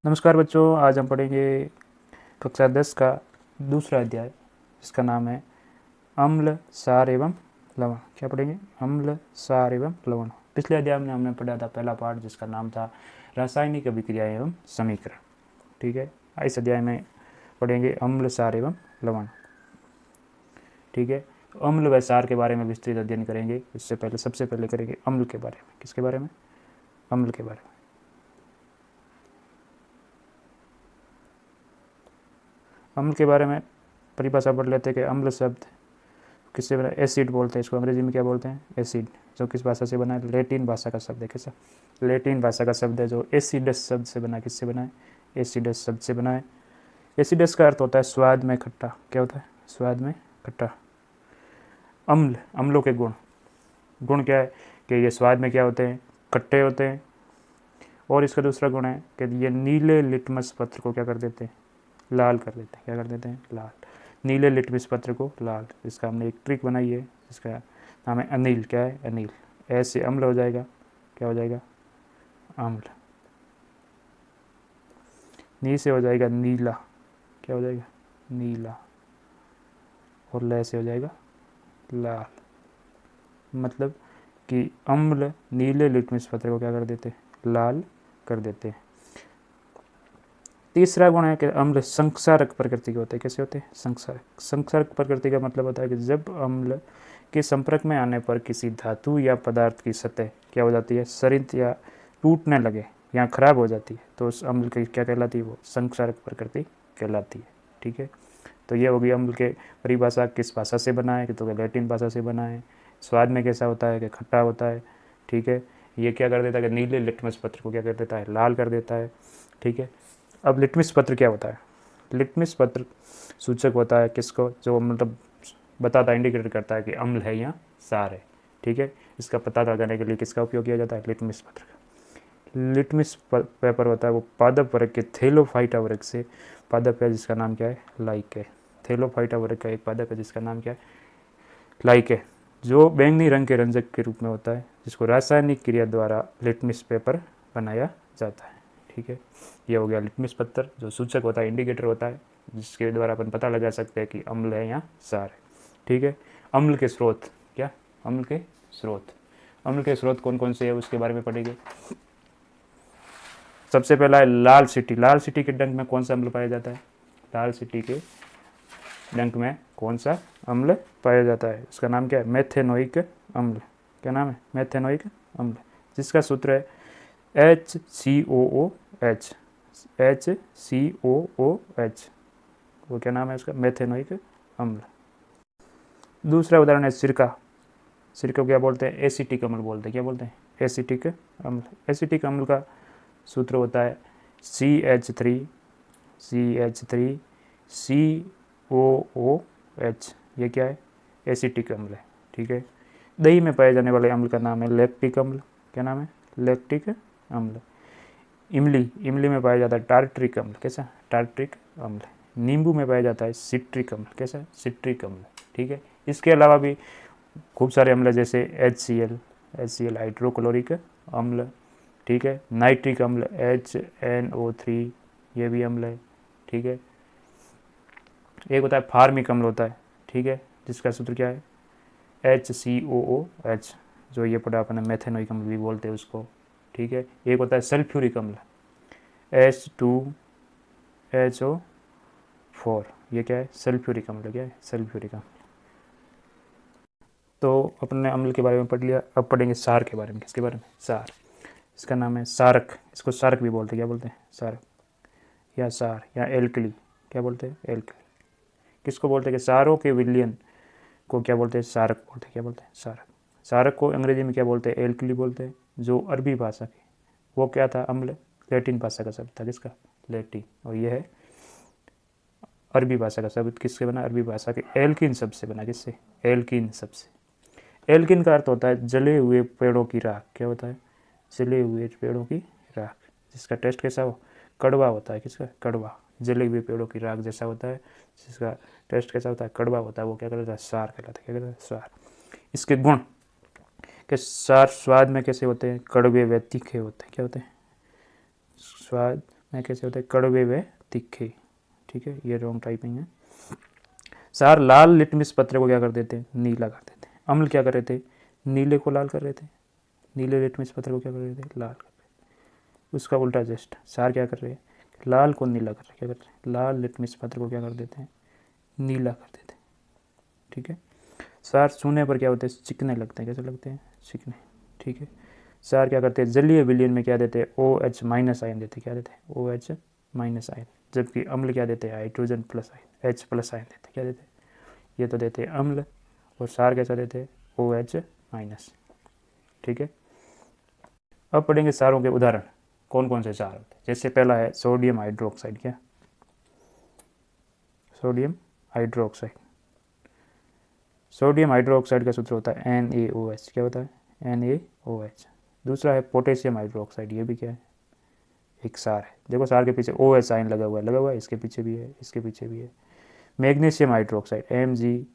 नमस्कार बच्चों, आज हम पढ़ेंगे कक्षा 10 का दूसरा अध्याय, जिसका नाम है अम्ल, सार एवं लवण। क्या पढ़ेंगे? अम्ल, सार एवं लवण। पिछले अध्याय में हमने पढ़ा था पहला पार्ट, जिसका नाम था रासायनिक अभिक्रिया एवं समीकरण। ठीक है, इस अध्याय में पढ़ेंगे अम्ल, सार एवं लवण। ठीक है, तो अम्ल व सार के बारे में विस्तृत अध्ययन करेंगे। इससे पहले सबसे पहले करेंगे अम्ल के बारे में। किसके बारे में? अम्ल के बारे में। अम्ल के बारे में परिभाषा पढ़ लेते हैं कि अम्ल शब्द किससे बना? एसिड बोलते हैं इसको। अंग्रेजी में क्या बोलते हैं? एसिड। जो किस भाषा से बना है? लैटिन भाषा का शब्द है। कैसा? लैटिन भाषा का शब्द है, जो एसिडस शब्द से बना है। किससे बना है? एसिडस शब्द से बना है। एसिडस का अर्थ होता है स्वाद में खट्टा। क्या होता है? स्वाद में खट्टा। अम्ल, अम्लों के गुण। गुण क्या है? कि ये स्वाद में क्या होते हैं? खट्टे होते हैं। और इसका दूसरा गुण है कि ये नीले लिटमस पत्र को क्या कर देते हैं? लाल कर देते हैं। क्या कर देते हैं? लाल। नीले लिटमस पत्र को लाल। इसका हमने एक ट्रिक बनाई है, जिसका नाम है अनिल। क्या है? अनिल। ऐसे अम्ल हो जाएगा। क्या हो जाएगा? अम्ल। नी से हो जाएगा नीला। क्या हो जाएगा? नीला। और ल से हो जाएगा लाल। मतलब कि अम्ल नीले लिटमस पत्र को क्या कर देते हैं? लाल कर देते हैं। तीसरा गुण है कि अम्ल संक्षारक प्रकृति के होते हैं। कैसे होते हैं? संक्षारक। संक्षारक प्रकृति का मतलब होता है कि जब अम्ल के संपर्क में आने पर किसी धातु या पदार्थ की सतह क्या हो जाती है? सरित या टूटने लगे या खराब हो जाती है, तो उस अम्ल की क्या कहलाती है? वो संक्षारक प्रकृति कहलाती है। ठीक है, तो ये होगी अम्ल के परिभाषा। किस भाषा से बना है? तो लैटिन भाषा से बना है। स्वाद में कैसा होता है? कि खट्टा होता है। ठीक है, ये क्या कर देता है? कि नीले लिटमस पत्र को क्या कर देता है? लाल कर देता है। ठीक है, अब लिटमस पत्र क्या होता है? लिटमस पत्र सूचक होता है किसको? जो मतलब बताता, इंडिकेट करता है कि अम्ल है या सार है। ठीक है, इसका पता लगाने के लिए किसका उपयोग किया जाता है? लिटमस पत्र का। लिटमस पेपर होता है वो पादप वर्ग के थेलोफाइटा वर्ग से पादप है, जिसका नाम क्या है? लाइक है। थेलोफाइटा वर्ग का एक पादप है, जिसका नाम क्या है? लाइक है, जो बैंगनी रंग के रंजक के रूप में होता है, जिसको रासायनिक क्रिया द्वारा लिटमस पेपर बनाया जाता है। ठीक है, ये हो गया लिटमस पत्थर, जो सूचक होता है, इंडिकेटर होता है, जिसके द्वारा अपन पता लगा सकते हैं कि अम्ल है या सार है। ठीक है, अम्ल के स्रोत। क्या? अम्ल के स्रोत। अम्ल के स्रोत कौन कौन से है, उसके बारे में पढ़ेंगे। सबसे पहला है लाल सिटी। लाल सिटी के डंक में कौन सा अम्ल पाया जाता है? लाल सिटी के डंक में कौन सा अम्ल पाया जाता है? उसका नाम क्या है? मेथेनोइक अम्ल। क्या नाम है? मेथेनोइक अम्ल, जिसका सूत्र है HCOOH। HCOOH, वो क्या नाम है उसका? मेथेनोइक अम्ल। दूसरा उदाहरण है सिरका। सिरका को क्या बोलते हैं? एसिटिक अम्ल बोलते हैं। क्या बोलते हैं? एसिटिक अम्ल। एसिटिक अम्ल का सूत्र होता है CH3COOH। ये क्या है? एसिटिक अम्ल है। ठीक है, दही में पाए जाने वाले अम्ल का नाम है लैक्टिक अम्ल। क्या नाम है? लैक्टिक अम्ल। इमली, इमली में पाया जाता है टार्ट्रिक अम्ल। कैसा? टार्ट्रिक अम्ल। नींबू में पाया जाता है सिट्रिक अम्ल। कैसा? सिट्रिक अम्ल। ठीक है, इसके अलावा भी खूब सारे अम्ल, जैसे HCl हाइड्रोक्लोरिक अम्ल। ठीक है, नाइट्रिक अम्ल HNO3, ये भी अम्ल है। ठीक है, एक होता है फार्मिक अम्ल होता है। ठीक है, जिसका सूत्र क्या है? HCOOH, जो ये पढ़ा अपने मेथेनोइक अम्ल भी बोलते हैं उसको। ठीक है, एक होता है सल्फ्यूरिक अम्ल H2HO4। ये क्या है? सल्फ्यूरिक अम्ल। क्या है? सल्फ्यूरिक अम्ल। तो अपने अम्ल के बारे में पढ़ लिया, अब पढ़ेंगे सार के बारे में। किसके बारे में? सार। इसका नाम है सारक। इसको सारक भी बोलते हैं। क्या बोलते हैं? सारक या सार या एल्कली। क्या बोलते हैं? एल्कली। किसको बोलते हैं? कि सारों के विलयन को क्या बोलते हैं? सारक बोलते हैं। क्या बोलते हैं? सारक। सारक को अंग्रेजी में क्या बोलते हैं? एल्कली बोलते हैं, जो अरबी भाषा की, वो क्या था? अम्ल। लैटिन भाषा का शब्द था। किसका? लैटिन। और यह है अरबी भाषा का शब्द। किससे बना? अरबी भाषा के एल्किन शब्द से बना। किससे? एल्किन शब्द से। एल्किन का अर्थ होता है जले हुए पेड़ों की राख। क्या होता है? जले हुए पेड़ों की राख, जिसका टेस्ट कैसा हो? कड़वा होता है। किसका? कड़वा। जले हुए पेड़ों की राख जैसा होता है, जिसका टेस्ट कैसा होता है? कड़वा होता है। वो क्या कहलाता है? सार कहलाता है। क्या कहलाता है? सार। इसके गुण के सार स्वाद में कैसे होते हैं? कड़वे व तीखे होते हैं। क्या होते हैं? स्वाद में कैसे होते हैं, कड़वे व तीखे। ठीक है, ये रॉन्ग टाइपिंग है। सार लाल लिटमस पत्र को क्या कर देते हैं, नीला कर देते हैं। अम्ल क्या कर रहे थे, नीले को लाल कर रहे थे, नीले लिटमस पत्र को क्या कर रहे थे, लाल कर रहे थे। उसका उल्टा जस्ट सार क्या कर रहे हैं, लाल को नीला कर रहे हैं। क्या कर रहे हैं, लाल लिटमस पत्र को क्या कर देते हैं, नीला कर देते हैं। ठीक है, सार छूने पर क्या होते हैं, चिकने लगते हैं। कैसे लगते हैं, चिकने। ठीक है, सार क्या करते हैं, जलीय विलयन में क्या देते हैं, OH माइनस आयन देते हैं। क्या देते हैं, OH माइनस आयन। जबकि अम्ल क्या देते हैं, hydrogen plus ion, H plus ion देते हैं। क्या देते हैं, ये तो देते हैं अम्ल। और सार कैसा देते हैं, OH माइनस। ठीक है, अब पढ़ेंगे सारों के उदाहरण, कौन कौन से सार होते हैं। जैसे पहला है सोडियम हाइड्रोक्साइड। क्या, सोडियम हाइड्रोक्साइड। सोडियम हाइड्रोक्साइड का सूत्र होता है NaOH। क्या होता है, NaOH। दूसरा है पोटेशियम हाइड्रोक्साइड। ये भी क्या है, एक सार है। देखो सार के पीछे OH साइन लगा हुआ है, इसके पीछे भी है, इसके पीछे भी है। मैग्नीशियम हाइड्रोक्साइड Mg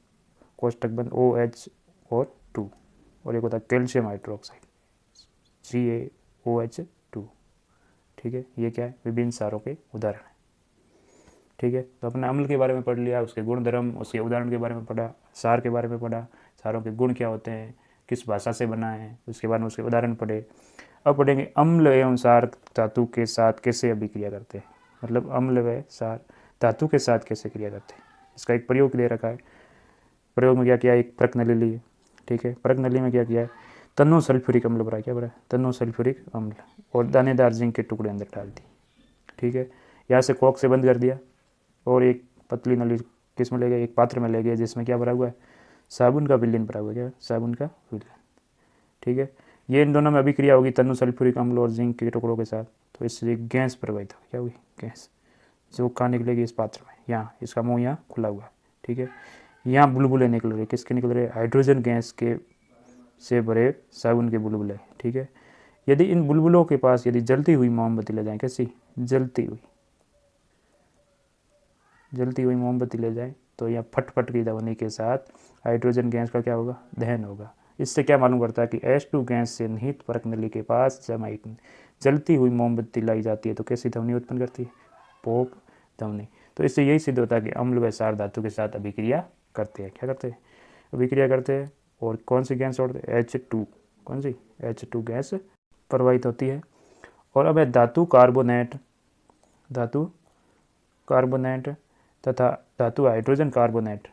कोष्टक बंद OH और 2। और एक होता है कैल्शियम हाइड्रोक्साइड CaOH2। ठीक है, ये क्या है, विभिन्न सारों के उदाहरण है। ठीक है, तो अपने अम्ल के बारे में पढ़ लिया, उसके गुण धर्म, उसके उदाहरण के बारे में पढ़ा, सार के बारे में पढ़ा, सारों के गुण क्या होते हैं, किस भाषा से बना है, उसके बारे में उसके उदाहरण पढ़े। अब पढ़ेंगे अम्ल एवं सार धातु के साथ कैसे अभिक्रिया करते हैं। मतलब अम्ल व सार धातु के साथ कैसे क्रिया करते हैं, इसका एक प्रयोग दे रखा है। प्रयोग में क्या किया, एक परख नली ली है। ठीक है, परख नली में क्या किया है, तनो सल्फ्यूरिक अम्ल भरा। क्या भरा, तनो सल्फ्यूरिक अम्ल, और दानेदार जिंक के टुकड़े अंदर डाल दी। ठीक है, यहाँ से कॉक से बंद कर दिया, और एक पतली नली किस में ले गए, एक पात्र में ले गए, जिसमें क्या भरा हुआ है, साबुन का विलयन भरा हुआ है। क्या, साबुन का विलयन। ठीक है, ये इन दोनों में अभिक्रिया होगी तनु सल्फ्यूरिक अम्ल और जिंक के टुकड़ों के साथ, तो इससे एक गैस प्रवाहित होगी। क्या हुई, गैस, जो कहाँ निकलेगी, इस पात्र में, यहाँ इसका मुंह यहाँ खुला हुआ है। ठीक है, यहाँ बुलबुले निकल रहे, किसके निकल रहे, हाइड्रोजन गैस के से भरे साबुन के बुलबुले। ठीक है, यदि इन बुलबुलों के पास यदि जलती हुई मोमबत्ती ले जाए, कैसी, जलती हुई मोमबत्ती ले जाए, तो यह फटफट की ध्वनि के साथ हाइड्रोजन गैस का क्या होगा, दहन होगा। इससे क्या मालूम पड़ता है कि H2 गैस से निहित परख नली के पास जब जलती हुई मोमबत्ती लाई जाती है तो कैसी ध्वनि उत्पन्न करती है, पॉप ध्वनि। तो इससे यही सिद्ध होता है कि अम्ल व सार धातु के साथ अभिक्रिया करते हैं। क्या करते हैं, अभिक्रिया करते हैं। और कौन सी गैस छोड़ते हैं, H2। कौन सी, H2 गैस प्रवाहित होती है। और अब है धातु कार्बोनेट तथा धातु हाइड्रोजन कार्बोनेट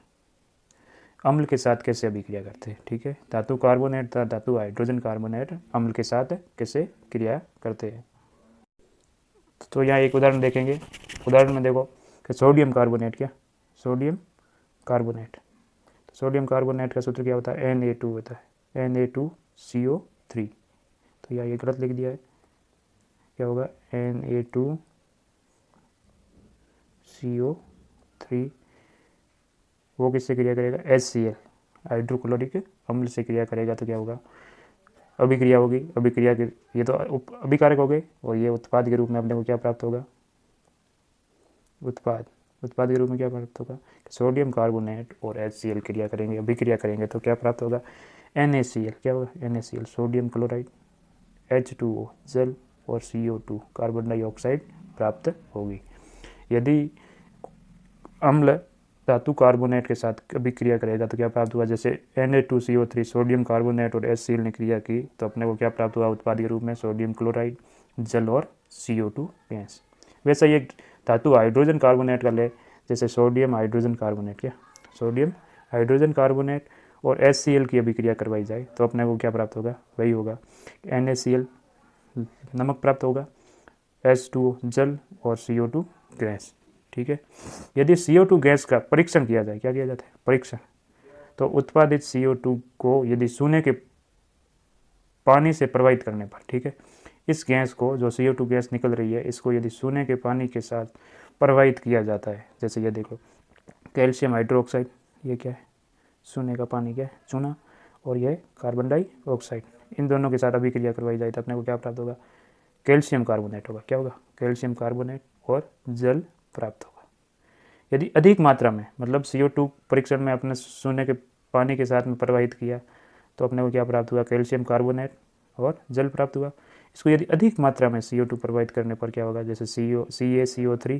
अम्ल के साथ कैसे अभिक्रिया करते हैं। ठीक है, धातु कार्बोनेट तथा धातु हाइड्रोजन कार्बोनेट अम्ल के साथ कैसे क्रिया करते हैं। तो यहाँ एक उदाहरण देखेंगे। उदाहरण में देखो कि सोडियम कार्बोनेट। क्या, सोडियम कार्बोनेट। तो सोडियम कार्बोनेट का सूत्र क्या होता है, Na2 होता है, Na2CO3। तो यहाँ ये गलत लिख दिया है, क्या होगा, Na2CO3। वो किससे क्रिया करेगा, HCl हाइड्रोक्लोरिक अम्ल से क्रिया करेगा। तो क्या होगा, अभिक्रिया होगी। अभिक्रिया के ये तो अभिकारक हो गए, और ये उत्पाद के रूप में अपने को क्या प्राप्त होगा, उत्पाद के रूप में क्या प्राप्त होगा, सोडियम कार्बोनेट और HCl क्रिया करेंगे, अभिक्रिया करेंगे, तो क्या प्राप्त होगा, NaCl। क्या होगा, NaCl सोडियम क्लोराइड, H2O जल, और CO2 कार्बन डाइऑक्साइड प्राप्त होगी। यदि अम्ल धातु कार्बोनेट के साथ अभिक्रिया करेगा तो क्या प्राप्त हुआ, जैसे Na2CO3 सोडियम कार्बोनेट और HCl ने क्रिया की, तो अपने को क्या प्राप्त हुआ, उत्पाद के रूप में सोडियम क्लोराइड जल और CO2 गैस। वैसा ही एक धातु हाइड्रोजन कार्बोनेट का ले, जैसे सोडियम हाइड्रोजन कार्बोनेट। क्या, सोडियम हाइड्रोजन कार्बोनेट और HCl की अभिक्रिया करवाई जाए, तो अपने को क्या प्राप्त होगा, वही होगा, NaCl नमक प्राप्त होगा, H2O जल और CO2 गैस। ठीक है, यदि CO2 गैस का परीक्षण किया जाए, क्या किया जाता है, परीक्षण, तो उत्पादित CO2 को यदि सोने के पानी से प्रवाहित करने पर, ठीक है, इस गैस को, जो CO2 गैस निकल रही है, इसको यदि सोने के पानी के साथ प्रवाहित किया जाता है, जैसे ये देखो कैल्शियम हाइड्रोक्साइड, ये क्या है, सोने का पानी, क्या है, चूना, और यह कार्बन डाइऑक्साइड, इन दोनों के साथ अभिक्रिया करवाई जाए तो अपने को क्या प्राप्त होगा, कैल्शियम कार्बोनेट होगा। क्या होगा, कैल्शियम कार्बोनेट और जल प्राप्त होगा। यदि अधिक मात्रा में, मतलब CO2 परीक्षण में अपने सोने के पानी के साथ में प्रवाहित किया, तो अपने को क्या प्राप्त हुआ, कैल्शियम कार्बोनेट और जल प्राप्त हुआ। इसको यदि अधिक मात्रा में CO2 प्रोवाइड करने पर क्या होगा, जैसे CaCO3,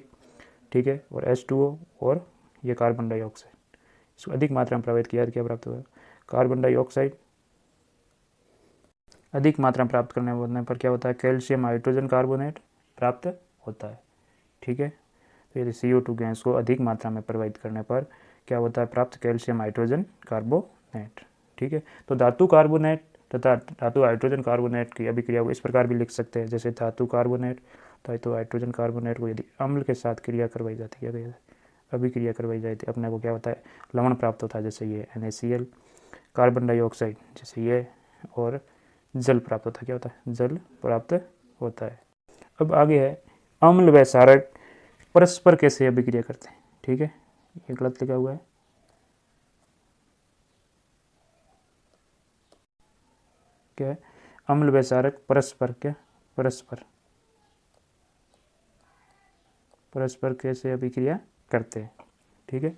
ठीक है, और H2O और ये कार्बन डाइऑक्साइड, इसको अधिक मात्रा में प्रोवाइड किया तो क्या प्राप्त होगा, कार्बन डाइऑक्साइड। अधिक मात्रा में प्राप्त करने पर क्या होता है, कैल्शियम हाइड्रोजन कार्बोनेट प्राप्त होता है, ठीक है। तो यदि CO2 गैस को अधिक मात्रा में प्रोवाइड करने पर क्या होता है, प्राप्त कैल्शियम हाइड्रोजन कार्बोनेट, ठीक है। तो धातु कार्बोनेट तथा धातु हाइड्रोजन कार्बोनेट की अभिक्रिया को इस प्रकार भी लिख सकते हैं, जैसे धातु कार्बोनेट, धातु हाइड्रोजन कार्बोनेट को यदि अम्ल के साथ क्रिया करवाई जाती है, अभिक्रिया करवाई जाती है, अपने को क्या होता है, लवण प्राप्त होता है, जैसे ये NaCl, कार्बन डाइऑक्साइड जैसे ये, और जल प्राप्त होता है, क्या होता है, जल प्राप्त होता है। अब आगे है अम्ल व क्षारक परस्पर कैसे अभिक्रिया करते हैं, ठीक है, ये गलत लिखा हुआ है, क्या है, अम्ल व क्षारक परस्पर, क्या, परस्पर परस्पर कैसे अभिक्रिया करते हैं, ठीक है।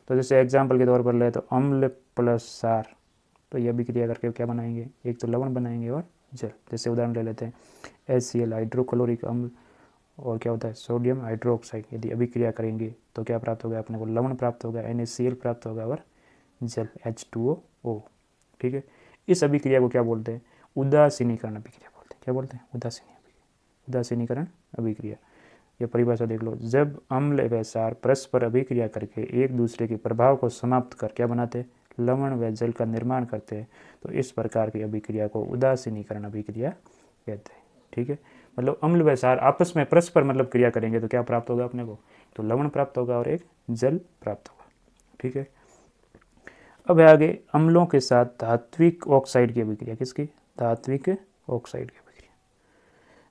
तो जैसे एग्जाम्पल के तौर पर ले तो अम्ल प्लस क्षार, तो ये अभिक्रिया करके क्या बनाएंगे, एक तो लवण बनाएंगे और जल। जैसे उदाहरण ले लेते हैं HCl हाइड्रोक्लोरिक अम्ल और क्या होता है, सोडियम हाइड्रोक्साइड, यदि अभिक्रिया करेंगे तो क्या प्राप्त होगा, अपने को लवण प्राप्त होगा, NaCl प्राप्त होगा और जल H2O, ठीक है। इस अभिक्रिया को क्या बोलते हैं, उदासीनीकरण अभिक्रिया बोलते हैं, क्या बोलते हैं, उदासीनीकरण अभिक्रिया। यह परिभाषा देख लो, जब अम्ल व क्षार परस्पर अभिक्रिया करके एक दूसरे के प्रभाव को समाप्त कर क्या बनाते हैं, लवण व जल का निर्माण करते हैं, तो इस प्रकार की अभिक्रिया को उदासीनीकरण अभिक्रिया कहते हैं, ठीक है। मतलब अम्ल व क्षार आपस में परस्पर मतलब क्रिया करेंगे तो क्या प्राप्त होगा अपने को, तो लवण प्राप्त होगा और एक जल प्राप्त होगा, ठीक है। अब है आगे अम्लों के साथ धात्विक ऑक्साइड की अभिक्रिया, किसकी, धात्विक ऑक्साइड की अभिक्रिया।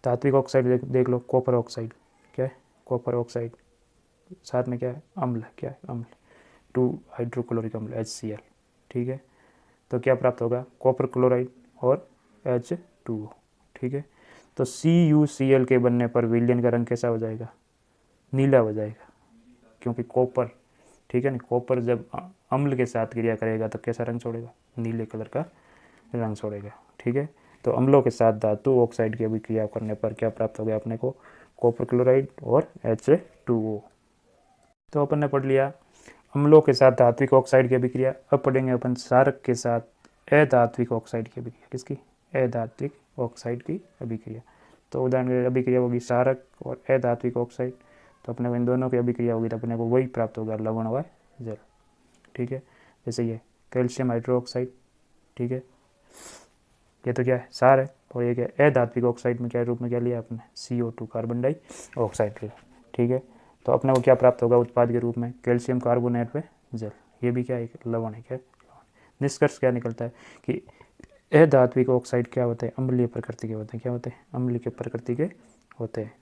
धात्विक ऑक्साइड देख लो, कॉपर ऑक्साइड, क्या है, कॉपर ऑक्साइड, साथ में क्या है, अम्ल, क्या है, अम्ल, 2 हाइड्रोक्लोरिक अम्ल HCl, ठीक है। तो क्या प्राप्त होगा, कॉपर क्लोराइड और H2O, ठीक है। तो CuCl के बनने पर विलयन का रंग कैसा हो जाएगा, नीला हो जाएगा, क्योंकि कॉपर, ठीक है ना, कॉपर जब अम्ल के साथ क्रिया करेगा तो कैसा रंग छोड़ेगा, नीले कलर का रंग छोड़ेगा, ठीक है। तो अम्लों के साथ धातु ऑक्साइड की अभिक्रिया करने पर क्या प्राप्त हो गया अपने को, कॉपर क्लोराइड और H2O। तो अपन ने पढ़ लिया अम्लों के साथ धात्विक ऑक्साइड की अभिक्रिया। अब पढ़ेंगे अपन क्षारक के साथ अधात्विक ऑक्साइड की अभिक्रिया, किसकी, अधात्विक ऑक्साइड की अभिक्रिया। तो उदाहरण के लिए अभिक्रिया होगी क्षारक और अधात्विक ऑक्साइड, तो अपने को इन दोनों की अभिक्रिया होगी तो अपने को वही प्राप्त होगा, लवण व जल, ठीक है। जैसे ये कैल्शियम हाइड्रोक्साइड, ठीक है, ये तो क्या है, क्षार है, और ये क्या है, अधात्विक ऑक्साइड में क्या रूप में क्या लिया आपने, CO2 कार्बन डाइऑक्साइड लिया, ठीक है। तो अपने को क्या प्राप्त होगा उत्पाद के रूप में, कैल्शियम कार्बोनेट व जल, ये भी क्या है, लवण है, क्या निष्कर्ष क्या निकलता है कि अधात्विक ऑक्साइड क्या होते हैं, अम्लीय प्रकृति के होते हैं, क्या होते हैं, अम्लीय प्रकृति के होते हैं।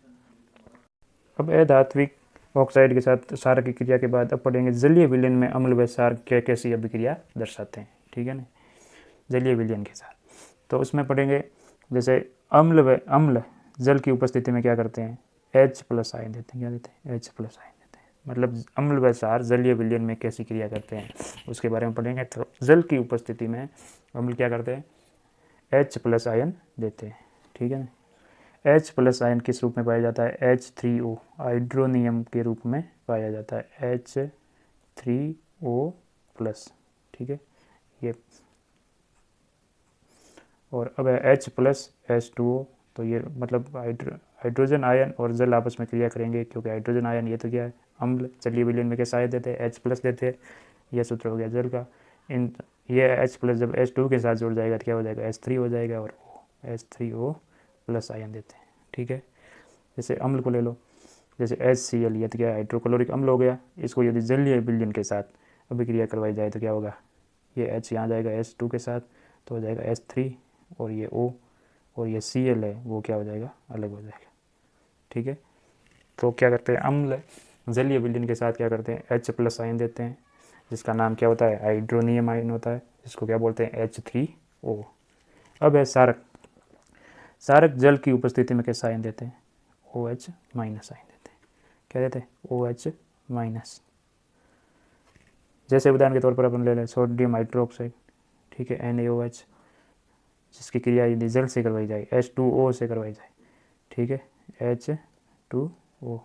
अब अधात्विक ऑक्साइड के साथ क्षारक की क्रिया के बाद अब पढ़ेंगे जलीय विलयन में अम्ल व क्षार कैसी अभिक्रिया दर्शाते हैं, ठीक है ना, जलीय विलयन के साथ। तो उसमें पढ़ेंगे जैसे अम्ल जल की उपस्थिति में क्या करते हैं, H+ आयन देते हैं, क्या देते हैं, H+ आयन देते हैं। मतलब अम्ल व क्षार जलीय विलयन में कैसी क्रिया करते हैं उसके बारे में पढ़ेंगे। तो जल की उपस्थिति में अम्ल क्या करते हैं, H+ आयन देते हैं, ठीक है ना। H+ आयन किस रूप में पाया जाता है, H3O हाइड्रोनियम के रूप में पाया जाता है, H3O+, ठीक है ये। और अब है H+H2O, तो ये मतलब हाइड्रोजन आयन और जल आपस में क्रिया करेंगे, क्योंकि हाइड्रोजन आयन ये तो क्या है, अम्ल, जलीय विलयन में कैसा आयन देते हैं, H+ देते हैं, यह सूत्र हो गया जल का। इन ये H+ जब H2 के साथ जुड़ जाएगा तो क्या हो जाएगा, H3 हो जाएगा, और H3O+ आयन देते हैं, ठीक है। जैसे अम्ल को ले लो, जैसे HCl, ये तो क्या हाइड्रोक्लोरिक अम्ल हो गया, इसको यदि जलीय विलयन के साथ अभिक्रिया करवाई जाए तो क्या होगा, ये H यहाँ जाएगा H2 के साथ, तो हो जाएगा H3, और ये O और ये Cl है वो क्या हो जाएगा, अलग हो जाएगा, ठीक है। तो क्या करते हैं, अम्ल जलीय विलयन के साथ क्या करते हैं, H+ आयन देते हैं, जिसका नाम क्या होता है, हाइड्रोनियम आयन होता है, जिसको क्या बोलते हैं, H3O। अब है क्षारक। क्षारक जल की उपस्थिति में कैसा आयन देते हैं, OH- आयन देते हैं, क्या देते हैं, OH-। जैसे उदाहरण के तौर पर अपन ले लें सोडियम हाइड्रोक्साइड, ठीक है, NaOH, जिसकी क्रिया यदि जल से करवाई जाए, H2O से करवाई जाए, ठीक है, H2O,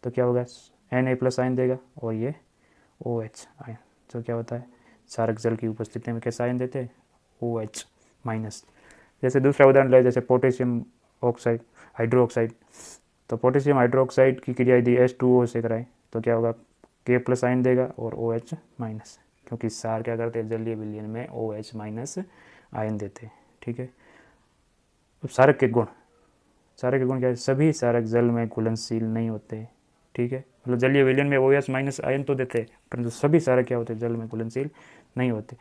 तो क्या होगा, Na+ आयन देगा और ये OH आयन, जो क्या होता है क्षारक जल की उपस्थिति में कैसा आयन देते हैं, OH-। जैसे दूसरा उदाहरण ले, जैसे पोटेशियम ऑक्साइड, हाइड्रोक्साइड, तो पोटेशियम हाइड्रोक्साइड की क्रिया यदि H2O से कराएं तो क्या होगा, K+ आयन देगा और OH-, क्योंकि क्षार क्या करते हैं, जलीय विलयन में OH- आयन देते हैं, ठीक है। अब क्षारक के गुण, क्षारक के गुण क्या है, सभी क्षारक जल में घुलनशील नहीं होते, ठीक है, मतलब जलीय विलयन में OH- आयन तो देते हैं, परंतु सभी क्षारक क्या होते हैं, जल में घुलनशील नहीं होते।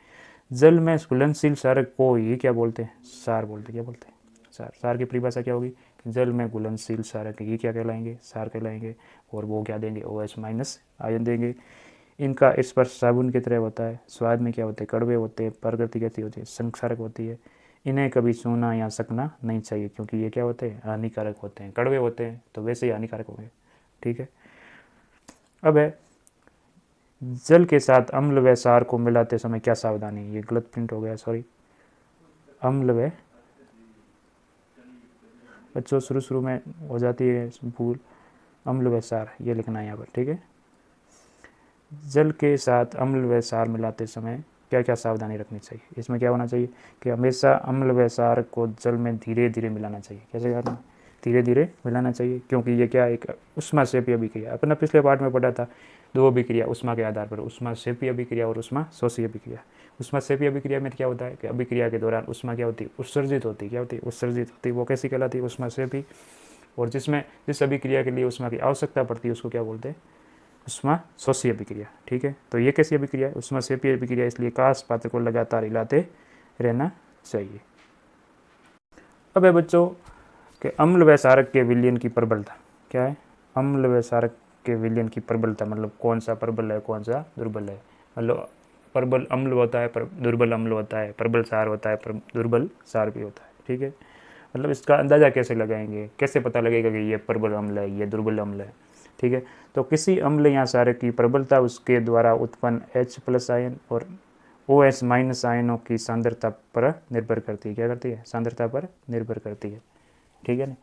जल में घुलनशील क्षारक को ही क्या बोलते हैं, क्षार बोलते हैं, क्या बोलते हैं, क्षार। क्षार की परिभाषा क्या होगी, जल में घुलनशील क्षारक ये क्या कहलाएंगे, क्षार कहलाएंगे, और वो क्या देंगे, OH- आयन देंगे। इनका स्पर्श साबुन की तरह होता है, स्वाद में क्या होते हैं, कड़वे होते हैं, प्रकृति कैसी होती है, संक्षारक होती है। इन्हें कभी छूना या सकना नहीं चाहिए, क्योंकि ये क्या होते हैं, हानिकारक होते हैं, कड़वे होते हैं तो वैसे ही हानिकारक होंगे, ठीक है। अब है जल के साथ अम्ल व क्षार को मिलाते समय क्या सावधानी, ये गलत प्रिंट हो गया, सॉरी, अम्ल व, बच्चों शुरू में हो जाती है भूल, अम्ल व क्षार ये लिखना है यहाँ पर, ठीक है। जल के साथ अम्ल व क्षार मिलाते समय क्या क्या सावधानी रखनी चाहिए, इसमें क्या होना चाहिए कि हमेशा अम्ल व क्षार को जल में धीरे धीरे मिलाना चाहिए। कैसे करना, धीरे धीरे मिलाना चाहिए, क्योंकि ये क्या एक उष्माक्षेपीय अभिक्रिया, अपना पिछले पार्ट में पढ़ा था, दो अभिक्रिया उष्मा के आधार पर, उष्माक्षेपीय अभिक्रिया और उष्मा शोषी अभिक्रिया। उष्माक्षेपीय अभिक्रिया में क्या होता है कि अभिक्रिया के दौरान उष्मा क्या होती है, उत्सर्जित होती है, क्या होती है, उत्सर्जित होती है, वो कैसी कहलाती है, उष्माक्षेपी। और जिसमें जिस अभिक्रिया के लिए उष्मा की आवश्यकता पड़ती है उसको क्या बोलते हैं, उष्मा शोषी अभिक्रिया, ठीक है। तो ये कैसी अभिक्रिया है, उष्मा शेपीय अभिक्रिया, इसलिए कांस्य पात्र को लगातार हिलाते रहना चाहिए। अब है बच्चों कि अम्ल व क्षारक के विलयन की प्रबलता क्या है, अम्ल व क्षारक के विलयन की प्रबलता, मतलब कौन सा प्रबल है कौन सा दुर्बल है, मतलब प्रबल अम्ल होता है, दुर्बल अम्ल होता है, प्रबल क्षार होता है, दुर्बल क्षार भी होता है, ठीक है। मतलब इसका अंदाज़ा कैसे लगाएंगे, कैसे पता लगेगा कि ये प्रबल अम्ल है, ये दुर्बल अम्ल है, ठीक है। तो किसी अम्ल या क्षारक की प्रबलता उसके द्वारा उत्पन्न H+ आयन और OH- आयनों की सांद्रता पर निर्भर करती है, क्या करती है, सांद्रता पर निर्भर करती है, ठीक है ना।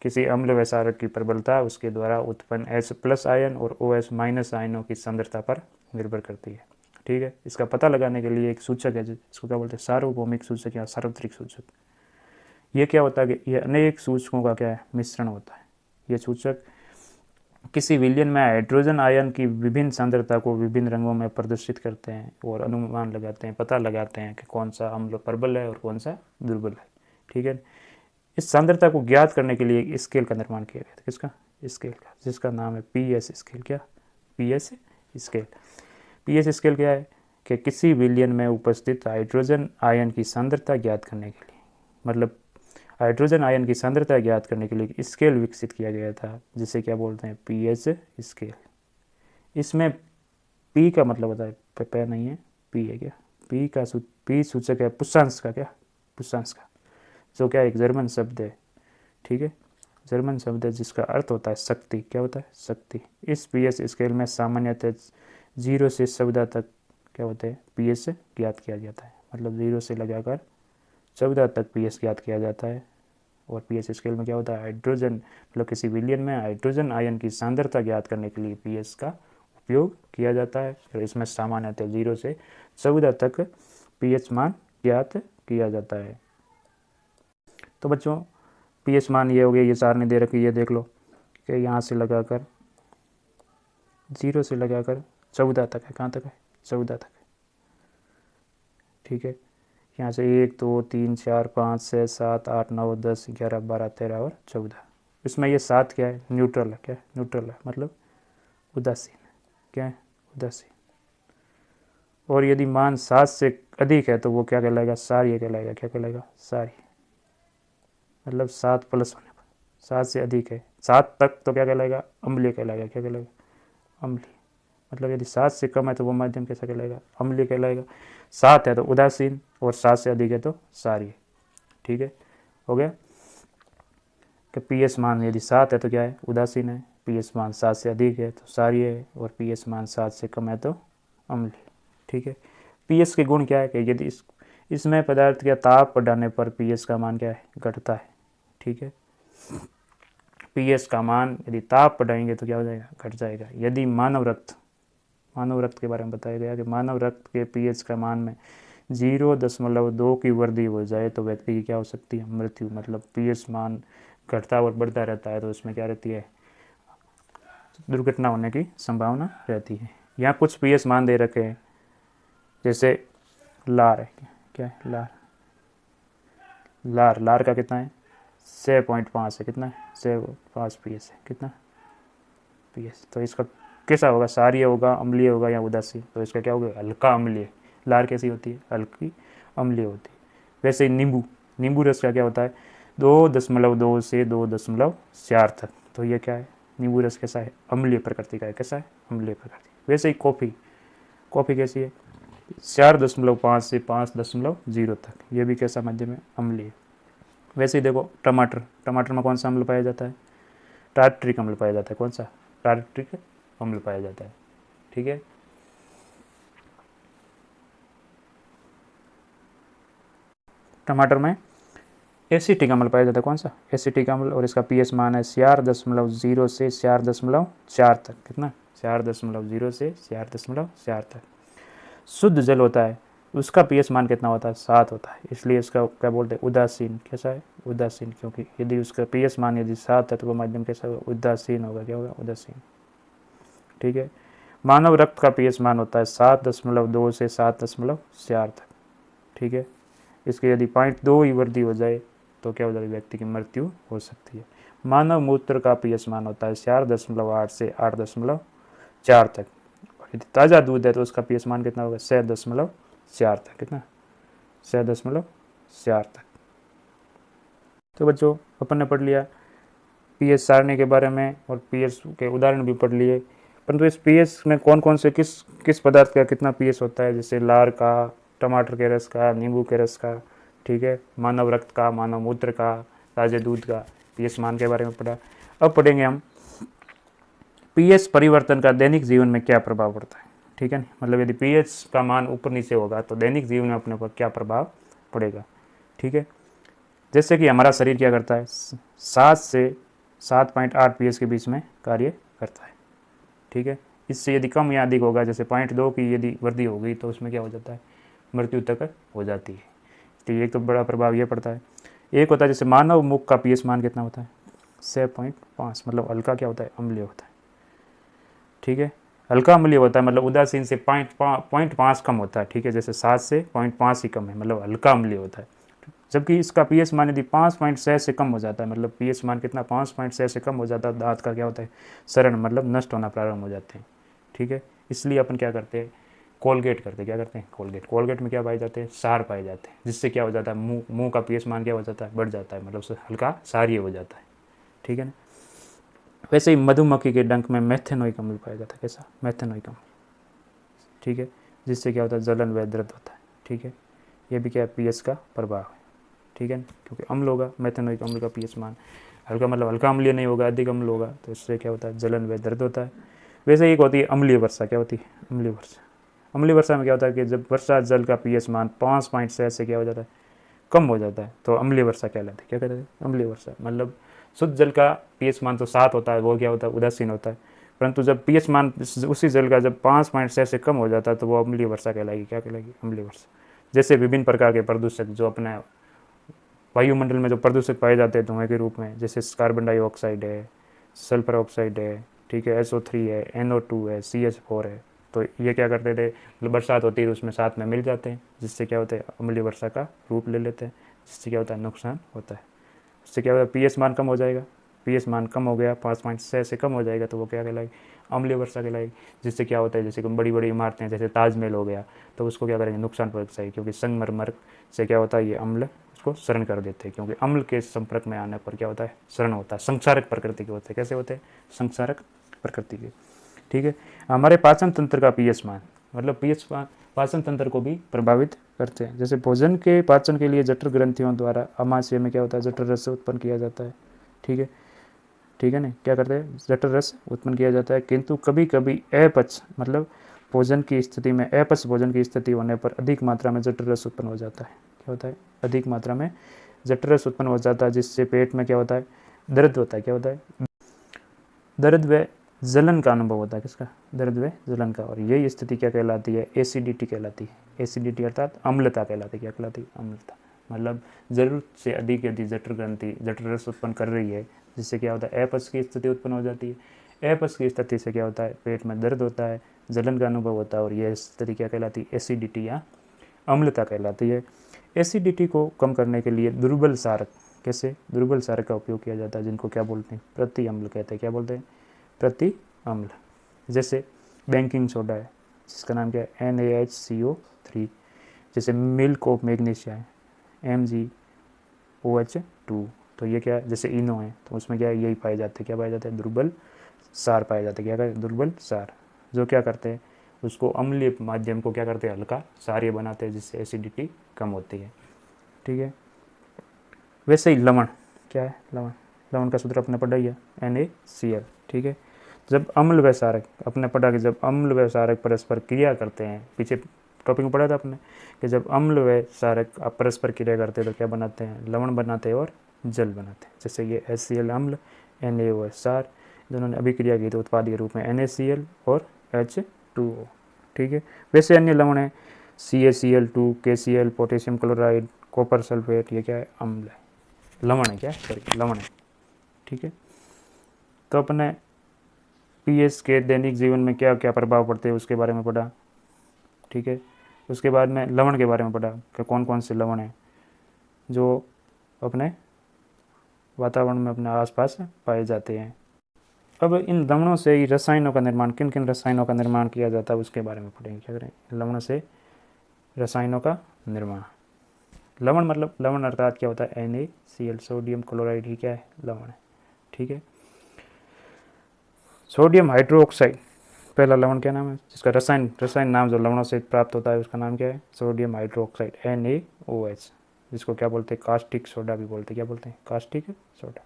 किसी अम्ल व क्षारक की प्रबलता उसके द्वारा उत्पन्न H+ आयन और OH- आयनों की सांद्रता पर निर्भर करती है, ठीक है। इसका पता लगाने के लिए एक सूचक है, इसको क्या बोलते हैं, सार्वभौमिक सूचक या सार्वत्रिक सूचक। ये क्या होता है कि ये अनेक सूचकों का क्या है, मिश्रण होता है। ये सूचक किसी विलयन में हाइड्रोजन आयन की विभिन्न सांद्रता को विभिन्न रंगों में प्रदर्शित करते हैं और अनुमान लगाते हैं, पता लगाते हैं कि कौन सा अम्ल प्रबल है और कौन सा दुर्बल है, ठीक है। इस सांद्रता को ज्ञात करने के लिए एक स्केल का निर्माण किया गया था, किसका, स्केल का, जिसका नाम है PS स्केल। क्या, PS स्केल। PS स्केल क्या है कि किसी विलयन में उपस्थित हाइड्रोजन आयन की सांद्रता ज्ञात करने के लिए, मतलब हाइड्रोजन आयन की सांद्रता ज्ञात करने के लिए स्केल विकसित किया गया था, जिसे क्या बोलते हैं, PS स्केल। इसमें P का मतलब होता है, पे नहीं है, P है, क्या P का P सूचक है पुष्यांश का, क्या पुष्यांश का, जो क्या एक जर्मन शब्द है, ठीक है, जर्मन शब्द है जिसका अर्थ होता है शक्ति। क्या होता है, शक्ति। इस PS स्केल में सामान्यतः 0 से 14 तक क्या होते हैं, PS ज्ञात किया जाता है, मतलब 0 से लगाकर 14 तक PS ज्ञात किया जाता है। और PS स्केल में क्या होता है, हाइड्रोजन, मतलब किसी विलयन में हाइड्रोजन आयन की सांद्रता ज्ञात करने के लिए PS का उपयोग किया जाता है, और इसमें सामान्यतः 0 से 14 तक PS मान ज्ञात किया जाता है। तो बच्चों PS मान ये हो गया, ये चार ने दे रखी, ये देख लो कि यहाँ से लगाकर 0 से लगाकर 14 तक है, कहाँ तक है, 14 तक है, ठीक है। यहाँ से 1 2 3 4 5 6 7 8 9 10 11 12 13 और 14। इसमें ये 7 क्या है, न्यूट्रल है, क्या है, न्यूट्रल है, मतलब उदासीन, क्या है, उदासीन। और यदि मान 7 से अधिक है तो वो क्या कहलाएगा, सार्य कहलाएगा, क्या कहलाएगा, सार्य, मतलब 7+ होने पर, 7 से अधिक है, 7 तक तो क्या कहलाएगा, अम्लीय कहलाएगा, क्या कहलाएगा, अम्लीय। मतलब यदि 7 से कम है तो वो माध्यम कैसा कहलाएगा, अम्लीय कहलाएगा। 7 है तो उदासीन और 7 से अधिक है तो सार्य, ठीक है, हो गया। कि PS मान यदि 7 है तो क्या है, उदासीन है, PS मान 7 से अधिक है तो सार्य है, और PS मान 7 से कम है तो अम्लीय, ठीक है। PS के गुण क्या है कि यदि इसमें पदार्थ का ताप बढ़ाने पर पीएच का मान क्या है, घटता है। ठीक है, पीएच का मान यदि ताप बढ़ाएंगे तो क्या हो जाएगा, घट जाएगा। यदि मानव रक्त के बारे में बताया गया कि मानव रक्त के पीएच का मान में 0.2 की वृद्धि हो जाए तो व्यक्ति की क्या हो सकती है, मृत्यु। मतलब पीएच मान घटता और बढ़ता रहता है तो उसमें क्या रहती है, दुर्घटना होने की संभावना रहती है। यहाँ कुछ पीएच मान दे रखे हैं, जैसे लार है, क्या है लार का कितना है, 6.5 है, कितना है 6.5 पीएच है, कितना पीएच। तो इसका कैसा होगा, क्षारीय होगा, अम्लीय होगा या उदासीन। तो इसका क्या होगा, हल्का अम्लीय। लार कैसी होती है, हल्की अम्लीय होती है। वैसे ही नींबू रस का क्या होता है, 2.2 से 2.4 तक। तो ये क्या है, नींबू रस कैसा है, अम्लीय प्रकृति का है। कैसा है, अम्लीय प्रकृति। वैसे ही कॉफ़ी कैसी है, 4.5 से 5.0 तक। ये भी कैसा, मध्यम में अम्लीय। वैसे ही देखो टमाटर में कौन सा अम्ल पाया जाता है, टार्ट्रिक अम्ल पाया जाता है। कौन सा, टार्ट्रिक अम्ल पाया जाता है। ठीक है, टमाटर में एसिटिक अम्ल पाया जाता है। कौन सा, एसिटिक अम्ल। और इसका पीएच मान है 4.0 से 4.4 तक। कितना, 4.0 से 4.4 तक। शुद्ध जल होता है, उसका पीएच मान कितना होता है, 7 होता है। इसलिए इसका क्या बोलते हैं, उदासीन। कैसा है, उदासीन। क्योंकि यदि उसका पीएच मान यदि 7 है तो वो माध्यम कैसा होगा, उदासीन होगा। क्या होगा, उदासीन। ठीक है, मानव रक्त का पीएच मान होता है 7.2 से 7.4 तक। ठीक है, इसके यदि 0.2 ही वृद्धि हो जाए तो क्या हो जाएगी, व्यक्ति की मृत्यु हो सकती है। मानव मूत्र का पीएच मान होता है 4.8 से 8.4 तक। और यदि ताज़ा दूध है तो उसका पीएच मान कितना होगा, 6.4 तक। कितना, 6.4 तक। तो बच्चों अपन ने पढ़ लिया पीएच सारणी के बारे में और पीएच के उदाहरण भी पढ़ लिए। परंतु इस पीएच में कौन कौन से किस पदार्थ का कितना पीएच होता है, जैसे लार का, टमाटर के रस का, नींबू के रस का। ठीक है, मानव रक्त का, मानव मूत्र का, ताज़े दूध का पीएच मान के बारे में पढ़ा। अब पढ़ेंगे हम पीएच परिवर्तन का दैनिक जीवन में क्या प्रभाव पड़ता है। ठीक है, मतलब यदि पीएच का मान ऊपर नीचे होगा तो दैनिक जीवन में अपने पर क्या प्रभाव पड़ेगा। ठीक है, जैसे कि हमारा शरीर क्या करता है, 7 से 7.8 पीएच के बीच में कार्य करता है। ठीक है, इससे यदि कम या अधिक होगा, जैसे 0.2 की यदि वृद्धि होगी तो उसमें क्या हो जाता है, मृत्यु तक हो जाती है। तो एक तो बड़ा प्रभाव ये पड़ता है। एक होता है जैसे मानव मुख का पीएच मान कितना होता है, 6.5। मतलब हल्का क्या होता है, अम्लीय होता है। ठीक है, हल्का अम्लीय होता है, मतलब उदासीन से 0.5 कम होता है। ठीक है, जैसे 7 से 0.5 ही कम है, मतलब हल्का अम्लीय होता है। जबकि इसका पीएच मान यदि 5.6 से कम हो जाता है, मतलब पीएच मान कितना, 5.6 से कम हो जाता है, दांत का क्या होता है, शरण, मतलब नष्ट होना प्रारंभ हो जाते हैं। ठीक है, इसलिए अपन क्या करते हैं, कोलगेट करते हैं। क्या करते हैं, कोलगेट में क्या पाए जाते हैं, सार पाए जाते हैं, जिससे क्या हो जाता है, मुंह का पीएच मान क्या हो जाता है, बढ़ जाता है, मतलब हल्का सारीय हो जाता है। ठीक है ना। वैसे ही मधुमक्खी के डंक में मेथेनोइक अम्ल पाया जाता है। कैसा, मेथेनोइक अम्ल। ठीक है, जिससे क्या होता है, जलन व दर्द होता है। ठीक है, ये भी क्या है, पीएच का प्रभाव है। ठीक है, क्योंकि अम्ल होगा, मेथेनोइक अम्ल का पीएच मान हल्का, मतलब हल्का अम्लीय नहीं होगा, अधिक अम्ल होगा, तो इससे क्या होता है, जलन व दर्द होता है। वैसे ही एक होती है अम्लीय वर्षा। क्या होती है, अम्लीय वर्षा। अम्लीय वर्षा में क्या होता है कि जब वर्षा जल का पीएच मान 5.6 से क्या हो जाता है, कम हो जाता है, तो अम्लीय वर्षा कहलाती है। क्या कहते हैं, अम्लीय वर्षा। मतलब शुद्ध जल का पीएच मान तो 7 होता है, वो क्या होता है, उदासीन होता है। परंतु जब पीएच मान उसी जल का जब 5.6 से कम हो जाता है तो वो अम्लीय वर्षा कहलाएगी। क्या कहलाएगी, अम्लीय वर्षा। जैसे विभिन्न प्रकार के प्रदूषक जो अपने वायुमंडल में जो प्रदूषक पाए जाते हैं धुएं के रूप में, जैसे कार्बन डाइऑक्साइड है, सल्फर ऑक्साइड है, ठीक है, SO3 है, NO2 है, CH4 है। तो ये क्या करते थे, मतलब बरसात होती है तो उसमें साथ में मिल जाते हैं, जिससे क्या होता है, अम्लीय वर्षा का रूप ले लेते हैं, जिससे क्या होता है, नुकसान होता है। इससे क्या होता है, पीएच मान कम हो जाएगा। पीएच मान कम हो गया, 5.6 से कम हो जाएगा तो वो क्या कहलाएगी, अम्लीय वर्षा कहलाएगी। जिससे क्या होता है, जैसे कि बड़ी बड़ी इमारतें, जैसे ताजमहल हो गया, तो उसको क्या करेंगे, नुकसान पहुँचाएगी, क्योंकि संगमरमर से क्या होता है, ये अम्ल उसको शरण कर देते हैं। क्योंकि अम्ल के संपर्क में आने पर क्या होता है, शरण होता है, संक्षारक प्रकृति के होते हैं। कैसे होते हैं, संक्षारक प्रकृति के। ठीक है, हमारे पाचन तंत्र का पीएच मान, मतलब पीएच मान पाचन तंत्र को भी प्रभावित करते हैं। जैसे भोजन के पाचन के लिए जठर ग्रंथियों द्वारा अमाशय में क्या होता है, जठर रस उत्पन्न किया जाता है। ठीक है, ठीक है ना, क्या करते हैं, जठर रस उत्पन्न किया जाता है। किंतु कभी कभी अपच, मतलब भोजन की स्थिति में, अपच भोजन की स्थिति होने पर अधिक मात्रा में जठर रस उत्पन्न हो जाता है। क्या होता है? अधिक मात्रा में जठर रस उत्पन्न हो जाता है, जिससे पेट में क्या होता है? दर्द होता है। क्या होता है? दर्द व जलन का अनुभव होता है। किसका? दर्द व जलन का। और यही स्थिति क्या कहलाती है? एसिडिटी कहलाती है। एसिडिटी अर्थात अम्लता कहलाती है। क्या कहलाती है? अम्लता। मतलब जरूरत से अधिक यदि जठर ग्रंथि जठर रस उत्पन्न कर रही है, जिससे क्या होता है? अपच की स्थिति उत्पन्न हो जाती है। अपच की स्थिति से क्या होता है? पेट में दर्द होता है, जलन का अनुभव होता है, और यह स्थिति क्या कहलाती है? एसिडिटी या अम्लता कहलाती है। एसिडिटी को कम करने के लिए दुर्बल सारक, कैसे? दुर्बल सारक का उपयोग किया जाता है, जिनको क्या बोलते हैं? प्रति अम्ल कहते हैं। क्या बोलते हैं? प्रति अम्ल। जैसे बेकिंग सोडा है, जिसका नाम क्या है? NaHCO3। जैसे मिल्क ऑफ मैग्नीशिया है, MgOH2। तो ये क्या है? जैसे इनो है, तो उसमें क्या है? यही पाए जाते हैं। क्या पाए जाते हैं? दुर्बल सार पाए जाते हैं। क्या कहते हैं? दुर्बल सार, जो क्या करते हैं? उसको अम्लीय माध्यम को क्या करते हैं? हल्का सारीय बनाते हैं, जिससे एसिडिटी कम होती है। ठीक है। वैसे ही लवण, क्या है? लवण। लवण का सूत्र अपने पढ़ा ही है, NaCl। ठीक है। जब अम्ल व क्षारक, अपने पढ़ा कि जब अम्ल व क्षारक परस्पर क्रिया करते हैं, पीछे टॉपिक में पढ़ा था आपने कि जब अम्ल व क्षारक परस्पर क्रिया करते हैं तो क्या बनाते हैं? लवण बनाते हैं और जल बनाते हैं। जैसे ये HCl अम्ल, NaOH क्षार, दोनों ने अभिक्रिया की तो उत्पाद के रूप में NaCl और H2O। ठीक है। वैसे अन्य लवण है CaCl2, KCl, potassium chloride, copper sulphate, ये क्या है? अम्ल है। लवण है। क्या? सॉरी, लवण है। ठीक है। तो अपने पीएच के दैनिक जीवन में क्या क्या प्रभाव पड़ते हैं उसके बारे में पढ़ा। ठीक है। उसके बाद में लवण के बारे में पढ़ा कि कौन कौन से लवण हैं जो अपने वातावरण में अपने आसपास पाए जाते हैं। अब इन लवणों से ही रसायनों का निर्माण, किन किन रसायनों का निर्माण किया जाता है उसके बारे में पढ़ेंगे। क्या करें? लवणों से रसायनों का निर्माण। लवण मतलब, लवण अर्थात क्या होता है? NaCl, सोडियम क्लोराइड ही क्या है? लवण है। ठीक है। सोडियम हाइड्रोक्साइड पहला लवण क्या नाम है? जिसका रसायन नाम जो लवणों से प्राप्त होता है उसका नाम क्या है? सोडियम हाइड्रोक्साइड, NaOH, जिसको क्या बोलते हैं? कास्टिक सोडा भी बोलते हैं। क्या बोलते हैं? Caustic soda.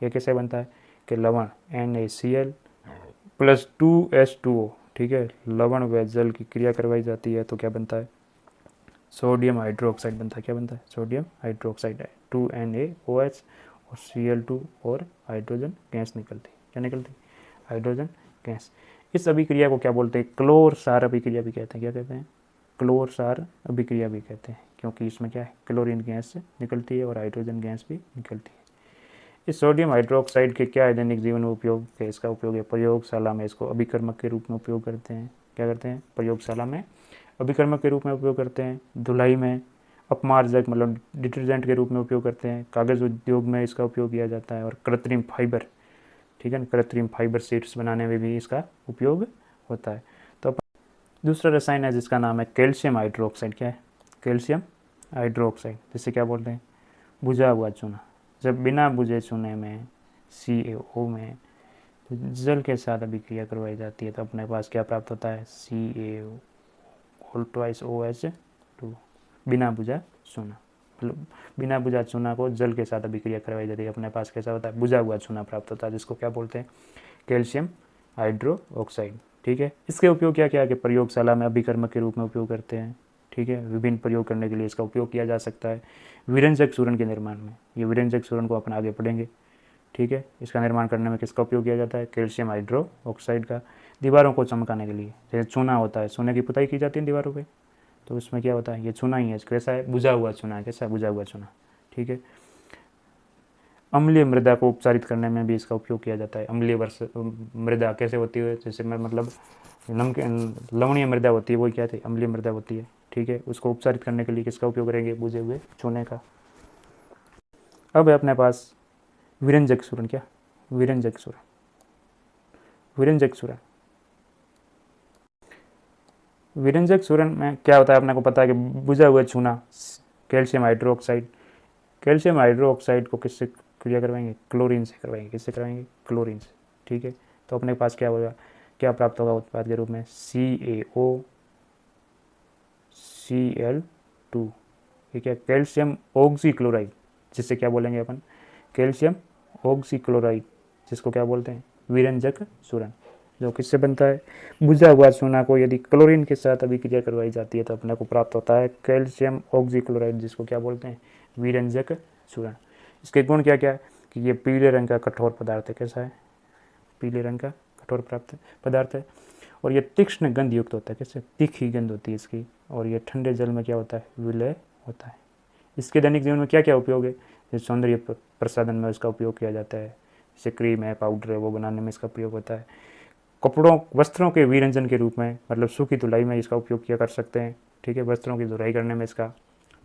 ये कैसे बनता है? कि लवण NaCl प्लस 2H2O, ठीक है, लवण व जल की क्रिया करवाई जाती है तो क्या बनता है? सोडियम हाइड्रोक्साइड बनता है। क्या बनता है? सोडियम हाइड्रोक्साइड है। 2NaOH और Cl2 और हाइड्रोजन गैस निकलती। क्या निकलती? Hydrogen gas. इस अभिक्रिया को क्या बोलते हैं? क्लोर सार अभिक्रिया भी कहते हैं। क्या कहते हैं? क्लोर सार अभिक्रिया भी कहते हैं, क्योंकि इसमें क्या है? क्लोरीन गैस निकलती है और हाइड्रोजन गैस भी निकलती है। इस सोडियम हाइड्रोक्साइड के क्या है दैनिक जीवन में उपयोग है? इसका उपयोग है प्रयोगशाला में, इसको अभिकर्मक के रूप में उपयोग करते हैं। क्या करते हैं? प्रयोगशाला में अभिकर्मक के रूप में उपयोग करते हैं। धुलाई में अपमार्जक मतलब डिटर्जेंट के रूप में उपयोग करते हैं। कागज़ उद्योग में इसका उपयोग किया जाता है। और कृत्रिम फाइबर, ठीक है ना, कृत्रिम फाइबर शीट्स बनाने में भी इसका उपयोग होता है। तो दूसरा रसायन है जिसका नाम है कैल्शियम हाइड्रोक्साइड। क्या है? कैल्शियम हाइड्रोक्साइड, जिसे क्या बोलते हैं? बुझा हुआ चूना। जब बिना बुझे चूने में CaO में जल के साथ अभिक्रिया करवाई जाती है तो अपने पास क्या प्राप्त होता है? CaO whole twice OH2। बिना बुझा चूना, मतलब बिना बुझा चूना को जल के साथ अभिक्रिया करवाई जाती है, अपने पास कैसा होता है? बुझा हुआ चूना प्राप्त होता है, जिसको क्या बोलते हैं? Calcium hydroxide. ठीक है। इसके उपयोग क्या क्या है कि प्रयोगशाला में अभिकर्मक के रूप में उपयोग करते हैं। ठीक है। विभिन्न प्रयोग करने के लिए इसका उपयोग किया जा सकता है। विरंजक सूरन के निर्माण में, ये विरंजक सूरन को अपन आगे पढ़ेंगे। ठीक है। इसका निर्माण करने में किसका उपयोग किया जाता है? कैल्शियम हाइड्रोक्साइड का। दीवारों को चमकाने के लिए, जैसे चूना होता है, सोने की पुताई की जाती है दीवारों पे, तो उसमें क्या होता है? ये चूना ही है। कैसा है? बुझा हुआ चूना है। कैसा? बुझा हुआ चूना। ठीक है। अम्लीय मृदा को उपचारित करने में भी इसका उपयोग किया जाता है। अम्लीय मृदा कैसे होती है? जैसे मैं मतलब नमकीन लवणीय मृदा होती है, वो क्या थी? अम्लीय मृदा होती है। ठीक है। उसको उपचारित करने के लिए किसका उपयोग करेंगे? बुझे हुए चूने का। अब है अपने पास विरंजक सूरन। क्या? विरंजक सूरन। विरंजक सूरन, विरंजक सूरन में क्या होता है? अपने को पता है कि बुझा हुआ चूना, कैल्शियम हाइड्रोक्साइड, कैल्शियम हाइड्रोक्साइड को किससे क्रिया करवाएंगे? क्लोरीन से करवाएंगे। किससे करवाएंगे? क्लोरीन से। ठीक है। तो अपने पास क्या होगा? क्या प्राप्त होगा उत्पाद के रूप में? CaO Cl2। ठीक है। कैल्शियम ऑक्सीक्लोराइड, जिससे क्या बोलेंगे अपन? कैल्शियम ऑक्सीक्लोराइड, जिसको क्या बोलते हैं? विरंजक सूरन। जो किससे बनता है, बुझा हुआ चूना को यदि क्लोरीन के साथ अभिक्रिया करवाई जाती है तो अपने को प्राप्त होता है कैल्शियम ऑक्सीक्लोराइड, जिसको क्या बोलते हैं, विरंजक चूर्ण। इसके गुण क्या क्या है कि ये पीले रंग का कठोर पदार्थ है। कैसा है, पीले रंग का कठोर पदार्थ है। और ये तीक्ष्ण गंध युक्त होता है। कैसे, तीखी गंध होती है इसकी। और ये ठंडे जल में क्या होता है, विलय होता है। इसके दैनिक जीवन में क्या क्या उपयोग है, जैसे सौंदर्य प्रसाधन में इसका उपयोग किया जाता है, जैसे क्रीम है, पाउडर है, वो बनाने में इसका प्रयोग होता है। कपड़ों वस्त्रों के विरंजन के रूप में, मतलब सूखी धुलाई में इसका उपयोग किया कर सकते हैं। ठीक है, वस्त्रों की धुलाई करने में इसका,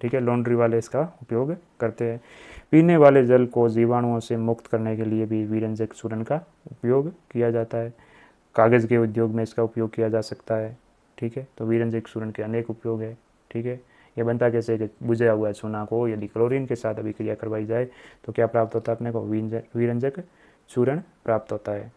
ठीक है, लॉन्ड्री वाले इसका उपयोग करते हैं। पीने वाले जल को जीवाणुओं से मुक्त करने के लिए भी विरंजक चूर्ण का उपयोग किया जाता है। कागज़ के उद्योग में इसका उपयोग किया जा सकता है। ठीक है, तो विरंजक चूर्ण के अनेक उपयोग है। ठीक है, यह बनता कैसे है कि बुझा हुआ चूना को यदि क्लोरीन के साथ अभिक्रिया करवाई जाए तो क्या प्राप्त होता है, अपने को विरंजक चूर्ण प्राप्त होता है।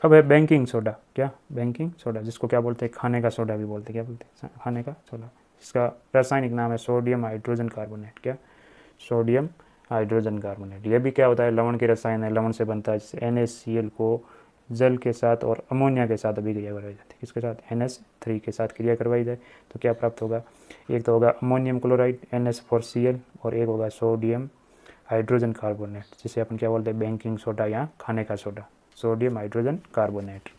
अब है बेकिंग सोडा। क्या, बेकिंग सोडा, जिसको क्या बोलते हैं, खाने का सोडा भी बोलते हैं। क्या बोलते हैं, खाने का सोडा। इसका रासायनिक नाम है सोडियम हाइड्रोजन कार्बोनेट। क्या, सोडियम हाइड्रोजन कार्बोनेट। यह भी क्या होता है, लवण के रसायन है, लवण से बनता है। जैसे NaCl को जल के साथ और अमोनिया के साथ अभिक्रिया करवाई जाती है। किसके साथ, NH3 के साथ क्रिया करवाई जाए तो क्या प्राप्त होगा, एक तो होगा अमोनियम क्लोराइड NH4Cl, और एक होगा सोडियम हाइड्रोजन कार्बोनेट, जिसे अपन क्या बोलते हैं, बेकिंग सोडा या खाने का सोडा, सोडियम हाइड्रोजन कार्बोनेट।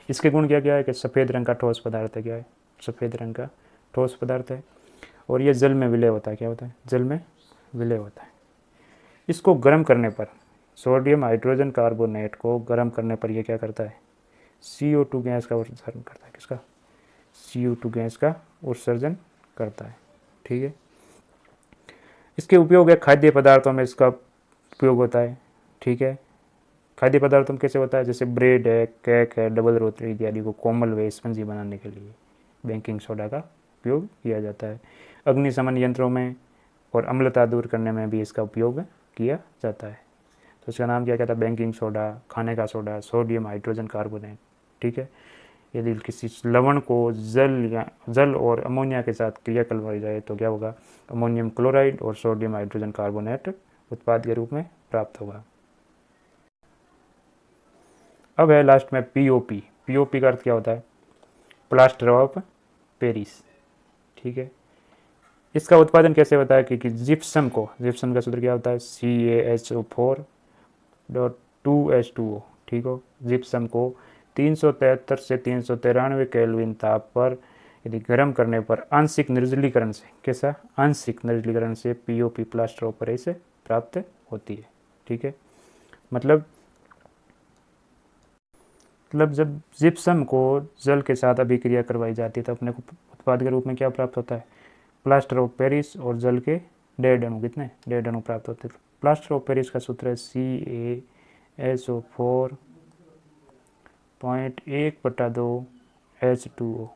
इसके गुण क्या क्या है कि सफ़ेद रंग का ठोस पदार्थ है। क्या है, सफ़ेद रंग का ठोस पदार्थ है। और ये जल में विलय होता है। क्या होता है, जल में विलय होता है। इसको गर्म करने पर, सोडियम हाइड्रोजन कार्बोनेट को गर्म करने पर यह क्या करता है, CO2 गैस का उत्सर्जन करता है। किसका, CO2 गैस का उत्सर्जन करता है। ठीक है, इसके उपयोग है खाद्य पदार्थों में इसका उपयोग होता है। ठीक है, खाद्य पदार्थों में कैसे होता है, जैसे ब्रेड है, केक है, डबल रोटी इत्यादि को कोमल व स्पंजी बनाने के लिए बेकिंग सोडा का उपयोग किया जाता है। अग्निशमन यंत्रों में और अम्लता दूर करने में भी इसका उपयोग किया जाता है। तो इसका नाम क्या कहता है, बेकिंग सोडा, खाने का सोडा, सोडियम हाइड्रोजन कार्बोनेट। ठीक है, यदि किसी लवण को जल और अमोनिया के साथ क्रिया करवाई जाए तो क्या होगा, अमोनियम क्लोराइड और सोडियम हाइड्रोजन कार्बोनेट उत्पाद के रूप में प्राप्त होगा। अब है लास्ट में POP। POP का अर्थ क्या होता है, प्लास्टर ऑफ पेरिस। ठीक है, इसका उत्पादन कैसे होता है कि जिप्सम को, जिप्सम का सूत्र क्या होता है, CaHO4.2H2O। ठीक हो, जिप्सम को 373 से 393 केल्विन ताप पर यदि गर्म करने पर आंशिक निर्जलीकरण से, कैसा, आंशिक निर्जलीकरण से POP प्लास्टर ऑफ पेरिस प्राप्त होती है। ठीक है, मतलब जब जिप्सम को जल के साथ अभिक्रिया करवाई जाती है तो अपने को उत्पाद के रूप में क्या प्राप्त होता है, प्लास्टर ऑफ पेरिस और जल के डेढ़ अणु, कितने, डेढ़ अणु प्राप्त होते हैं। प्लास्टर ऑफ पेरिस का सूत्र है CaSO4.1/2H2O।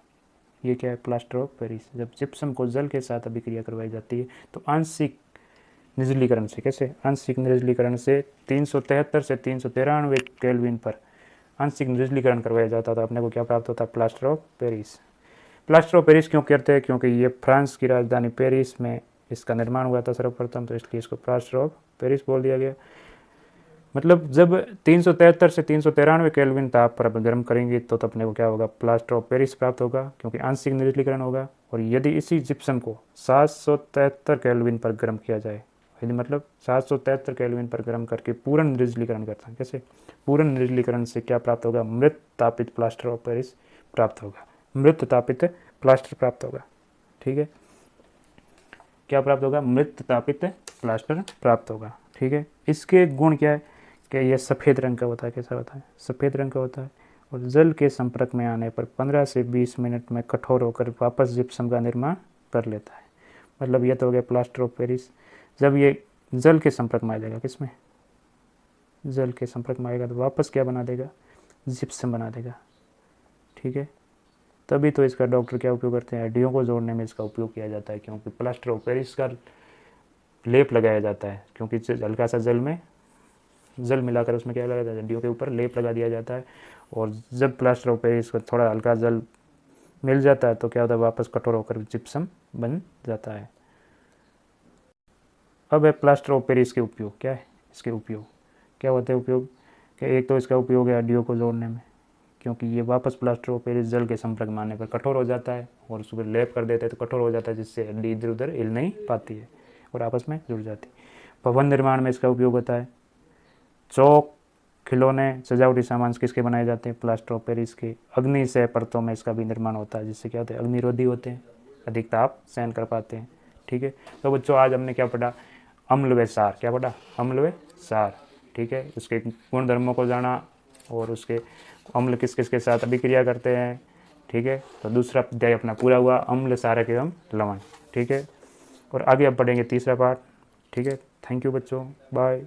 ये क्या है, प्लास्टर ऑफ पेरिस। जब जिप्सम को जल के साथ अभिक्रिया करवाई जाती है तो आंशिक निर्जलीकरण से, कैसे, आंशिक निर्जलीकरण से 373 से 393 केल्विन पर आंशिक निर्जलीकरण करवाया जाता था, अपने को क्या प्राप्त होता है, plaster of Paris. Plaster of Paris क्यों कहते हैं, क्योंकि ये फ्रांस की राजधानी पेरिस में इसका निर्माण हुआ था सर्वप्रथम, तो इसलिए इसको प्लास्टर ऑफ पेरिस बोल दिया गया। मतलब जब 373 से 393 केल्विन ताप पर गर्म करेंगे तो अपने को क्या होगा, प्लास्टर ऑफ पेरिस प्राप्त होगा, क्योंकि आंशिक निर्जलीकरण होगा। और यदि इसी जिप्सम को 773 केल्विन पर गर्म किया जाए, यदि मतलब 773 केल्विन पर गर्म करके पूर्ण निर्जलीकरण करता है, कैसे, पूर्ण निर्जलीकरण से क्या प्राप्त होगा, मृत तापित प्लास्टर ऑफ पेरिस प्राप्त होगा, मृत तापित प्लास्टर प्राप्त होगा। ठीक है, क्या प्राप्त होगा, मृत तापित प्लास्टर प्राप्त होगा। ठीक है, इसके गुण क्या है कि यह सफ़ेद रंग का होता है। कैसा होता है, सफ़ेद रंग का होता है। और जल के संपर्क में आने पर 15 से 20 मिनट में कठोर होकर वापस जिप्सम का निर्माण कर लेता है। मतलब यह तो हो गया प्लास्टर ऑफ पेरिस। जब ये जल के संपर्क में आ जाएगा, किसमें, जल के संपर्क में आएगा तो वापस क्या बना देगा, जिप्सम बना देगा। ठीक है, तभी तो इसका डॉक्टर क्या उपयोग करते हैं, हड्डियों को जोड़ने में इसका उपयोग किया जाता है, क्योंकि प्लास्टर ऑफ पेरिस का लेप लगाया जाता है, क्योंकि हल्का सा जल में जल मिलाकर उसमें क्या लगाया जाता है, हड्डियों के ऊपर लेप लगा दिया जाता है। और जब प्लास्टर ऑफ पेरिस को थोड़ा हल्का जल मिल जाता है तो क्या होता है, वापस कठोर होकर जिप्सम बन जाता है। अब है प्लास्टर ऑफ पेरिस के उपयोग। क्या है, इसके उपयोग क्या होते हैं, उपयोग कि एक तो इसका उपयोग है हड्डियों को जोड़ने में, क्योंकि ये वापस प्लास्टर ऑफ पेरिस जल के संपर्क में आने पर कठोर हो जाता है और उसको लेप कर देते हैं तो कठोर हो जाता है, जिससे हड्डी इधर उधर हिल नहीं पाती है और आपस में जुड़ जाती है। भवन निर्माण में इसका उपयोग होता है। चौक, खिलौने, सजावटी सामान किसके बनाए जाते हैं? प्लास्टर ऑफ पेरिस के। अग्नि से परतों में इसका भी निर्माण होता है, जिससे क्या होता है? अग्निरोधी होते हैं, अधिक ताप सहन कर पाते हैं। ठीक है, तो बच्चों आज हमने क्या पढ़ा? अम्ल व सार। क्या पढ़ा? अम्ल व सार। ठीक है, उसके गुण धर्मों को जाना और उसके अम्ल किस किस के साथ अभिक्रिया करते हैं। ठीक है, तो दूसरा अध्याय अपना पूरा हुआ, अम्ल सारक एवं लवण। ठीक है, और आगे अब पढ़ेंगे तीसरा पार्ट। ठीक है, थैंक यू बच्चों, बाय।